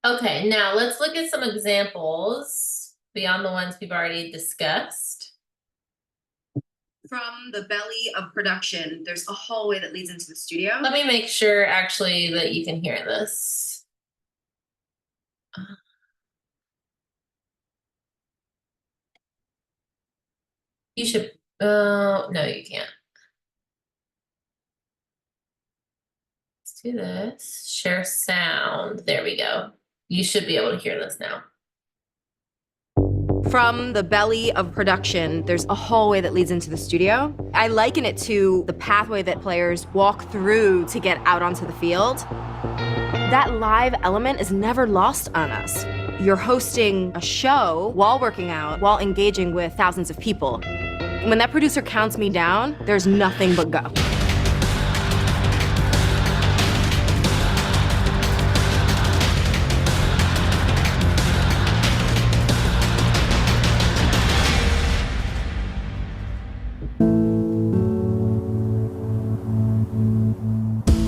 Okay, now let's look at some examples beyond the ones we've already discussed. From the belly of production, there's a hallway that leads into the studio. Let me make sure actually that you can hear this. You should, no, you can't. Let's do this. Share sound. There we go. You should be able to hear this now. From the belly of production, there's a hallway that leads into the studio. I liken it to the pathway that players walk through to get out onto the field. That live element is never lost on us. You're hosting a show while working out, while engaging with thousands of people. When that producer counts me down, there's nothing but go.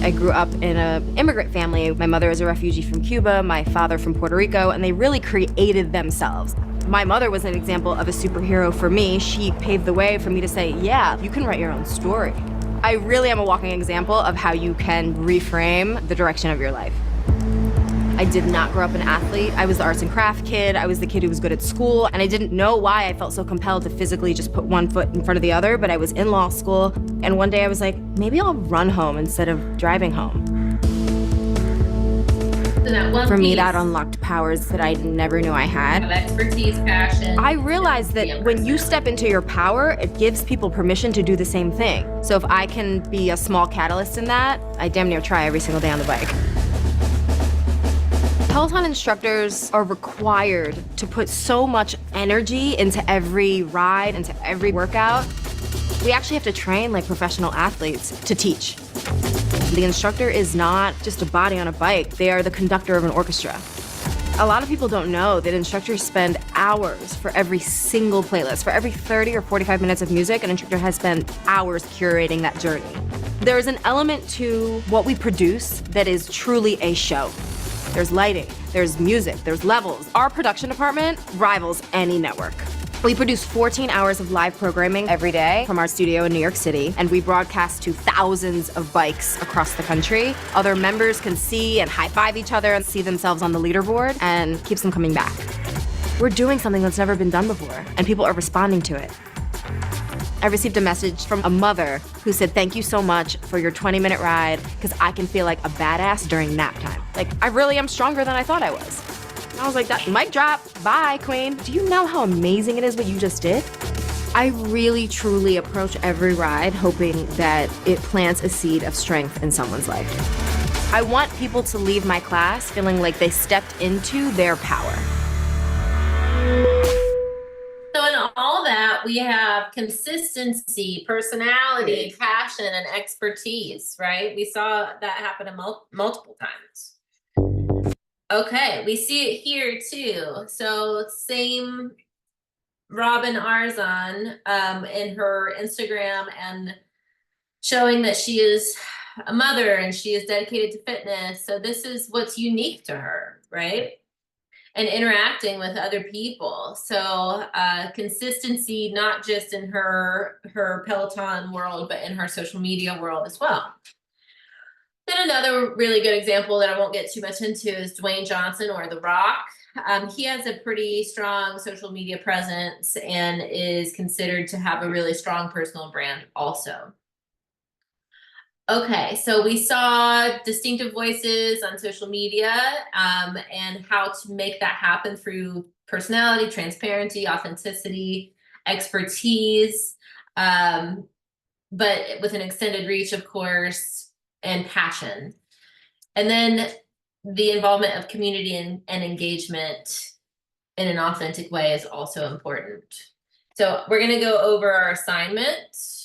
I grew up in an immigrant family. My mother is a refugee from Cuba, my father from Puerto Rico, and they really created themselves. My mother was an example of a superhero for me. She paved the way for me to say, yeah, you can write your own story. I really am a walking example of how you can reframe the direction of your life. I did not grow up an athlete. I was the arts and craft kid. I was the kid who was good at school, and I didn't know why I felt so compelled to physically just put one foot in front of the other, but I was in law school, and one day I was like, maybe I'll run home instead of driving home. So that one For me, piece that unlocked powers that I never knew I had. of expertise, passion. I realized that when you step into your power, it gives people permission to do the same thing. So if I can be a small catalyst in that, I damn near try every single day on the bike. Peloton instructors are required to put so much energy into every ride, into every workout. We actually have to train like professional athletes to teach. The instructor is not just a body on a bike, they are the conductor of an orchestra. A lot of people don't know that instructors spend hours for every single playlist. For every 30 or 45 minutes of music, an instructor has spent hours curating that journey. There is an element to what we produce that is truly a show. There's lighting, there's music, there's levels. Our production department rivals any network. We produce 14 hours of live programming every day from our studio in New York City, and we broadcast to thousands of bikes across the country. Other members can see and high-five each other and see themselves on the leaderboard, and keeps them coming back. We're doing something that's never been done before, and people are responding to it. I received a message from a mother who said, thank you so much for your 20-minute ride, because I can feel like a badass during nap time. Like, I really am stronger than I thought I was. And I was like, that mic drop, bye, queen. Do you know how amazing it is what you just did? I really, truly approach every ride hoping that it plants a seed of strength in someone's life. I want people to leave my class feeling like they stepped into their power. So in all that, we have consistency, personality, passion, and expertise, right? We saw that happen multiple times. Okay, we see it here too. So same Robin Arzon in her Instagram, and showing that she is a mother and she is dedicated to fitness. So this is what's unique to her, right? And interacting with other people. So consistency, not just in her Peloton world, but in her social media world as well. Then another really good example that I won't get too much into is Dwayne Johnson, or The Rock. He has a pretty strong social media presence and is considered to have a really strong personal brand also. Okay, so we saw distinctive voices on social media and how to make that happen through personality, transparency, authenticity, expertise, but with an extended reach, of course, and passion. And then the involvement of community and engagement in an authentic way is also important. So we're going to go over our assignment.